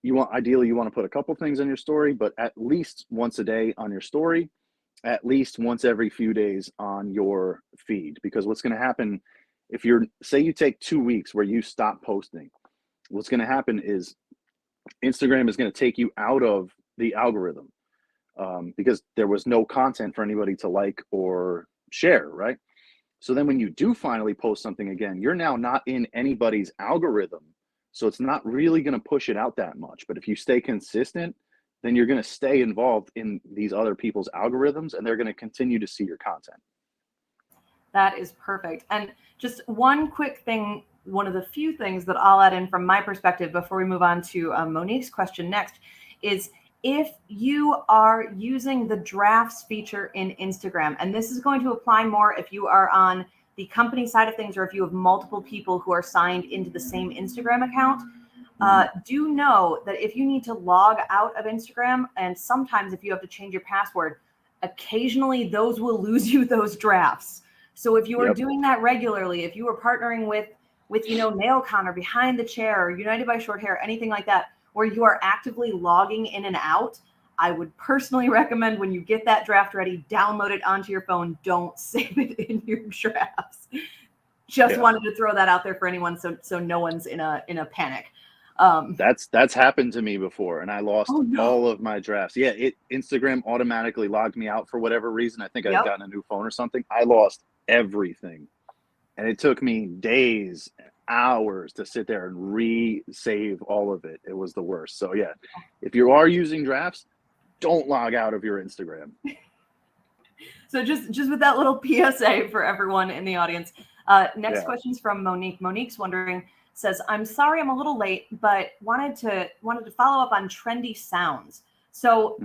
Ideally, you want to put a couple things on your story, but at least once a day on your story, at least once every few days on your feed. Because what's going to happen if say you take 2 weeks where you stop posting, what's going to happen is Instagram is going to take you out of the algorithm, because there was no content for anybody to like or share, right? So then when you do finally post something again, you're now not in anybody's algorithm. So it's not really going to push it out that much. But if you stay consistent, then you're going to stay involved in these other people's algorithms, and they're going to continue to see your content. That is perfect. And just one quick thing, one of the few things that I'll add in from my perspective before we move on to Monique's question next is, if you are using the drafts feature in Instagram, and this is going to apply more if you are on the company side of things, or if you have multiple people who are signed into the same Instagram account, do know that if you need to log out of Instagram, and sometimes if you have to change your password, occasionally those will lose you those drafts. So if you are doing that regularly, if you are partnering with NailCon or Behind the Chair or United by Short Hair, anything like that, where you are actively logging in and out, I would personally recommend, when you get that draft ready, download it onto your phone. Don't save it in your drafts. Just wanted to throw that out there for anyone, so no one's in a panic. That's happened to me before, and I lost all of my drafts. Instagram automatically logged me out for whatever reason. I think I'd gotten a new phone or something. I lost everything, and it took me days, hours to sit there and re-save all of it. It was the worst. So if you are using drafts, don't log out of your Instagram. So just with that little PSA for everyone in the audience. Next question is from Monique. Monique's wondering, says, I'm sorry I'm a little late, but wanted to follow up on trendy sounds. So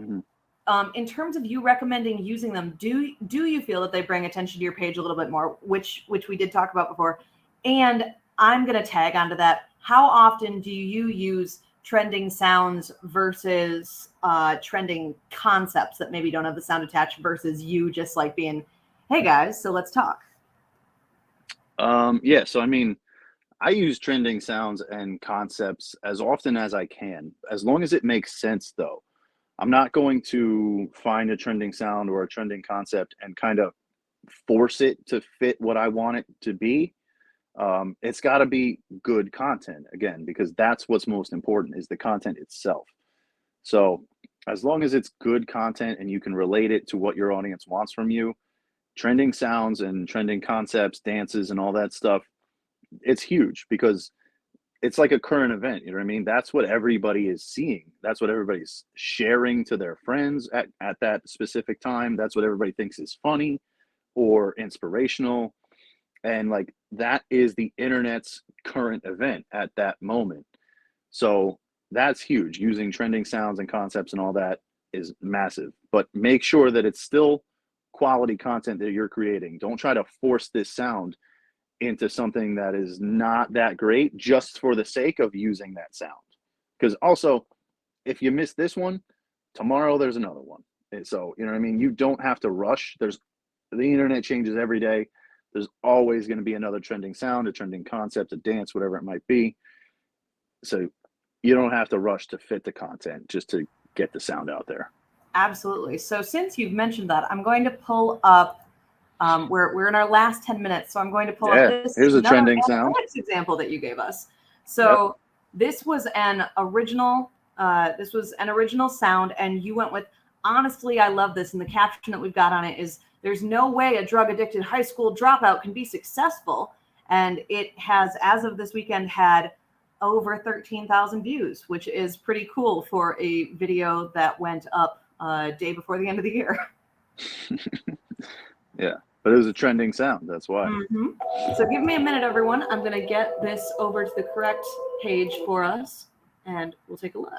in terms of you recommending using them, do you feel that they bring attention to your page a little bit more, which we did talk about before? And I'm going to tag onto that. How often do you use trending sounds versus trending concepts that maybe don't have the sound attached, versus you just like being, hey guys, so let's talk? So I mean, I use trending sounds and concepts as often as I can, as long as it makes sense, though. I'm not going to find a trending sound or a trending concept and kind of force it to fit what I want it to be. It's got to be good content, again, because that's what's most important, is the content itself. So as long as it's good content and you can relate it to what your audience wants from you, trending sounds and trending concepts, dances, and all that stuff, it's huge, because it's like a current event. You know what I mean? That's what everybody is seeing. That's what everybody's sharing to their friends at that specific time. That's what everybody thinks is funny or inspirational. And like, that is the internet's current event at that moment. So that's huge. Using trending sounds and concepts and all that is massive, but make sure that it's still quality content that you're creating. Don't try to force this sound into something that is not that great just for the sake of using that sound. Because also, if you miss this one, tomorrow there's another one. And so, you know what I mean? You don't have to rush. The internet changes every day. There's always going to be another trending sound, a trending concept, a dance, whatever it might be. So you don't have to rush to fit the content just to get the sound out there. Absolutely. So since you've mentioned that, I'm going to pull up, we're in our last 10 minutes, so I'm going to pull up this. Here's a trending sound example that you gave us. So this was an original sound, and you went with, honestly, I love this. And the caption that we've got on it is, there's no way a drug-addicted high school dropout can be successful. And it has, as of this weekend, had over 13,000 views, which is pretty cool for a video that went up a day before the end of the year. But it was a trending sound. That's why. So give me a minute, everyone. I'm going to get this over to the correct page for us, and we'll take a look.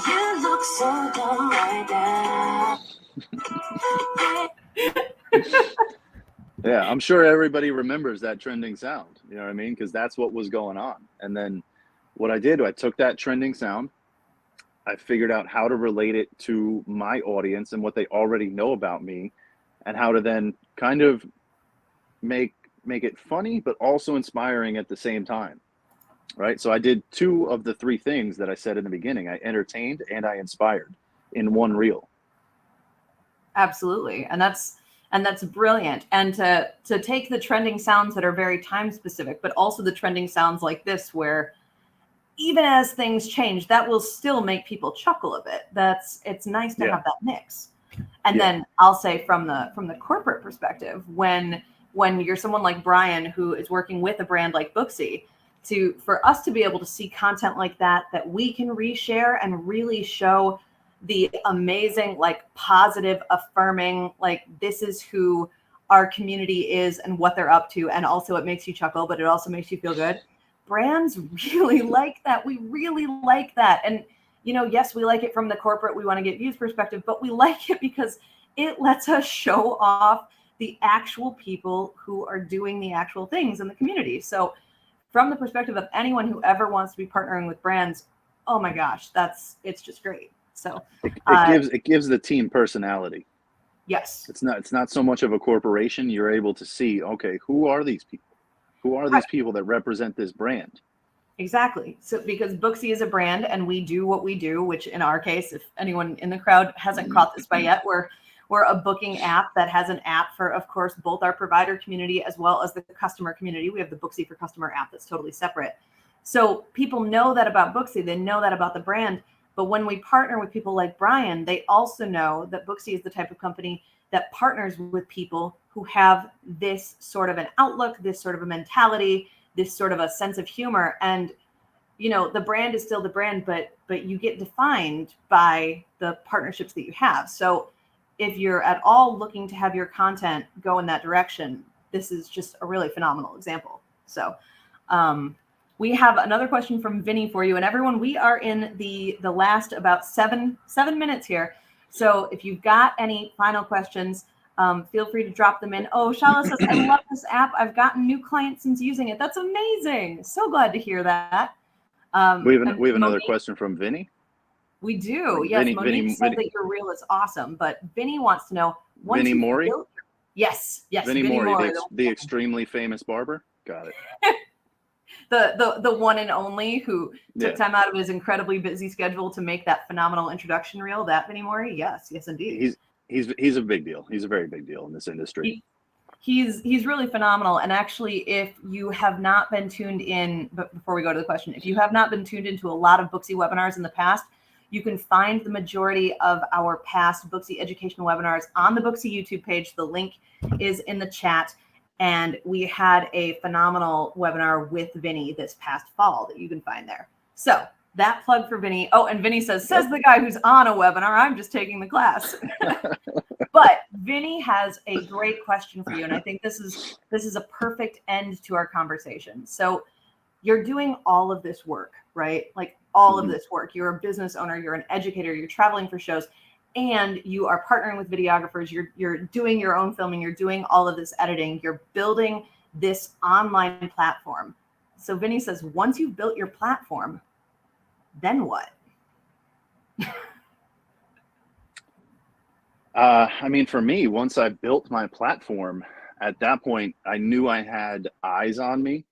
You look so dumb right now. I'm sure everybody remembers that trending sound. You know what I mean? Because that's what was going on. And then what I did, I took that trending sound, I figured out how to relate it to my audience and what they already know about me, and how to then kind of make it funny, but also inspiring at the same time. Right. So I did two of the three things that I said in the beginning. I entertained and I inspired in one reel. Absolutely. And that's brilliant. And to take the trending sounds that are very time specific, but also the trending sounds like this, where even as things change, that will still make people chuckle a bit. It's nice to have that mix. And then I'll say, from the corporate perspective, when when you're someone like Bryan, who is working with a brand like Booksy, for us to be able to see content like that we can reshare and really show the amazing, like, positive, affirming, like, this is who our community is and what they're up to. And also it makes you chuckle, but it also makes you feel good. Brands really like that. We really like that. And, you know, yes, we like it from the corporate, we want to get views perspective, but we like it because it lets us show off the actual people who are doing the actual things in the community. So from the perspective of anyone who ever wants to be partnering with brands, oh my gosh, it's just great. So it gives the team personality. Yes. It's not so much of a corporation. You're able to see, okay, who are these people? Who are these people that represent this brand? Exactly. So because Booksy is a brand and we do what we do, which in our case, if anyone in the crowd hasn't caught this by yet, we're a booking app that has an app for, of course, both our provider community as well as the customer community. We have the Booksy for Customer app that's totally separate. So people know that about Booksy. They know that about the brand. But when we partner with people like Bryan, they also know that Booksy is the type of company that partners with people who have this sort of an outlook, this sort of a mentality, this sort of a sense of humor. And, you know, the brand is still the brand, but you get defined by the partnerships that you have. So if you're at all looking to have your content go in that direction, this is just a really phenomenal example. So we have another question from Vinny for you. And everyone, we are in the last about seven minutes here. So if you've got any final questions, feel free to drop them in. Oh, Shala says, I love this app. I've gotten new clients since using it. That's amazing. So glad to hear that. We have another question from Vinny. We do. Yes, Monique said that your reel is awesome, but Vinny wants to know. Vinny Mori? Yes. Vinny Mori, the extremely famous barber. Got it. The one and only who took time out of his incredibly busy schedule to make that phenomenal introduction reel. That Vinny Mori? Yes, indeed. He's a big deal. He's a very big deal in this industry. He's really phenomenal. And actually, if you have not been tuned in, but before we go to the question, if you have not been tuned into a lot of Booksy webinars in the past, you can find the majority of our past Booksy educational webinars on the Booksy YouTube page. The link is in the chat. And we had a phenomenal webinar with Vinny this past fall that you can find there. So that plug for Vinny. Oh, and Vinny says the guy who's on a webinar, I'm just taking the class. But Vinny has a great question for you. And I think this is a perfect end to our conversation. So you're doing all of this work, right? Like all of this work. You're a business owner, you're an educator, you're traveling for shows, and you are partnering with videographers. You're doing your own filming, you're doing all of this editing, you're building this online platform. So Vinny says, once you've built your platform, then what? I mean, for me, once I built my platform, at that point, I knew I had eyes on me.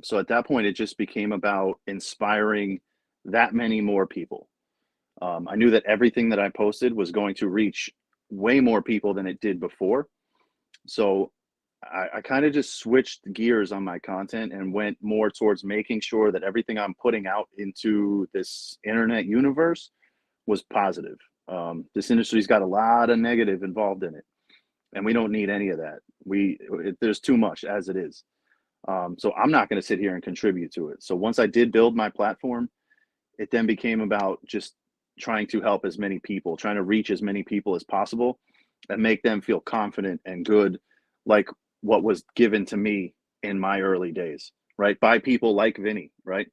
So at that point, it just became about inspiring that many more people. I knew that everything that I posted was going to reach way more people than it did before. So I kind of just switched gears on my content and went more towards making sure that everything I'm putting out into this internet universe was positive. This industry's got a lot of negative involved in it, and we don't need any of that. There's too much as it is. So I'm not going to sit here and contribute to it. So once I did build my platform, it then became about just trying to help as many people, trying to reach as many people as possible and make them feel confident and good, like what was given to me in my early days, right? By people like Vinny, right?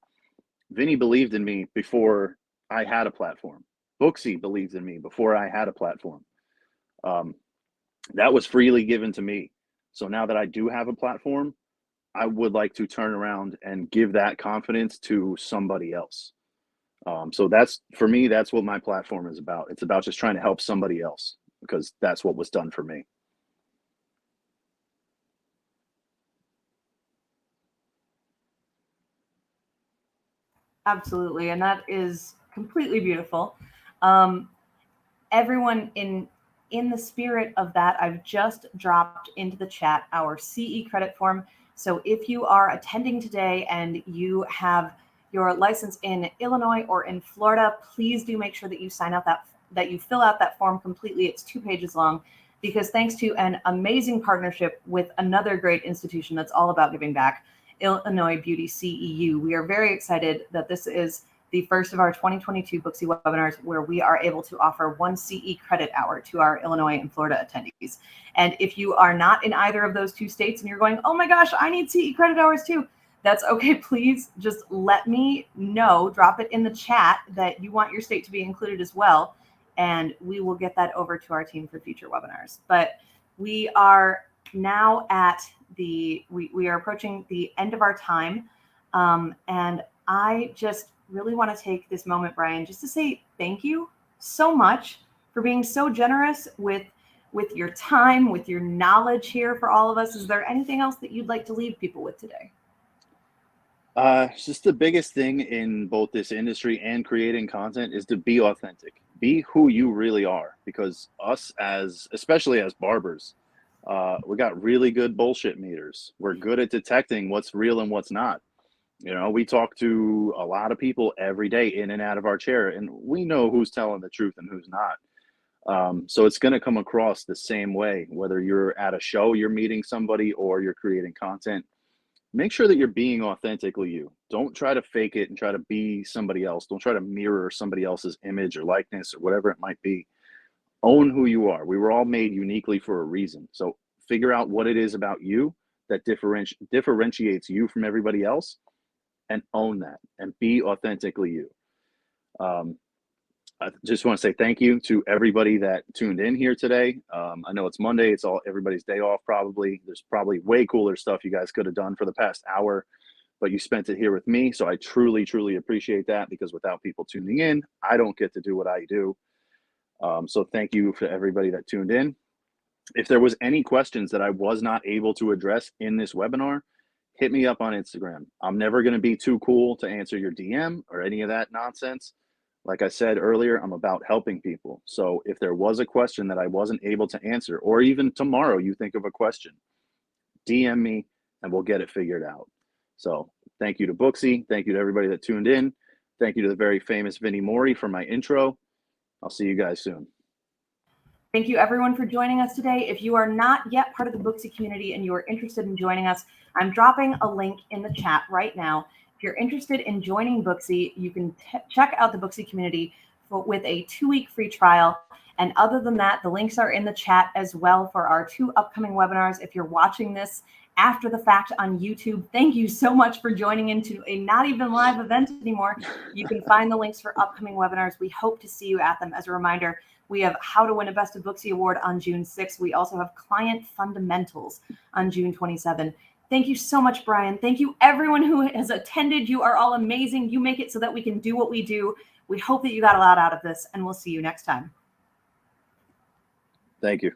Vinny believed in me before I had a platform. Booksy believed in me before I had a platform. That was freely given to me. So now that I do have a platform, I would like to turn around and give that confidence to somebody else. So that's, for me, that's what my platform is about. It's about just trying to help somebody else because that's what was done for me. Absolutely. And that is completely beautiful. Everyone, in the spirit of that, I've just dropped into the chat our CE credit form. So if you are attending today and you have your license in Illinois or in Florida, please do make sure that you sign out that you fill out that form completely. It's 2 pages long. because thanks to an amazing partnership with another great institution that's all about giving back, Illinois Beauty CEU, we are very excited that this is the first of our 2022 Booksy webinars where we are able to offer 1 CE credit hour to our Illinois and Florida attendees. And if you are not in either of those 2 states and you're going, oh my gosh, I need CE credit hours too, that's okay. Please just let me know, drop it in the chat that you want your state to be included as well, and we will get that over to our team for future webinars. But we are now at we are approaching the end of our time. And I just really want to take this moment, Bryan, just to say thank you so much for being so generous with your time, with your knowledge here for all of us. Is there anything else that you'd like to leave people with today? Just the biggest thing in both this industry and creating content is to be authentic. Be who you really are, because us especially as barbers, we got really good bullshit meters. We're good at detecting what's real and what's not. You know, we talk to a lot of people every day in and out of our chair, and we know who's telling the truth and who's not. So it's going to come across the same way, whether you're at a show, you're meeting somebody, or you're creating content. Make sure that you're being authentically you. Don't try to fake it and try to be somebody else. Don't try to mirror somebody else's image or likeness or whatever it might be. Own who you are. We were all made uniquely for a reason. So figure out what it is about you that differentiates you from everybody else, and own that and be authentically you. I just want to say thank you to everybody that tuned in here today. I know it's Monday. It's everybody's day off probably. There's probably way cooler stuff you guys could have done for the past hour, but you spent it here with me. So I truly, truly appreciate that, because without people tuning in, I don't get to do what I do. So thank you for everybody that tuned in. If there was any questions that I was not able to address in this webinar, hit me up on Instagram. I'm never going to be too cool to answer your DM or any of that nonsense. Like I said earlier, I'm about helping people. So if there was a question that I wasn't able to answer, or even tomorrow you think of a question, DM me and we'll get it figured out. So thank you to Booksy. Thank you to everybody that tuned in. Thank you to the very famous Vinnie Mori for my intro. I'll see you guys soon. Thank you everyone for joining us today. If you are not yet part of the Booksy community and you are interested in joining us, I'm dropping a link in the chat right now. If you're interested in joining Booksy, you can check out the Booksy community with a 2-week free trial. And other than that, the links are in the chat as well for our 2 upcoming webinars. If you're watching this after the fact on YouTube, thank you so much for joining into a not even live event anymore. You can find the links for upcoming webinars. We hope to see you at them. As a reminder, we have How to Win a Best of Booksy Award on June 6th. We also have Client Fundamentals on June 27th. Thank you so much, Bryan. Thank you, everyone who has attended. You are all amazing. You make it so that we can do what we do. We hope that you got a lot out of this, and we'll see you next time. Thank you.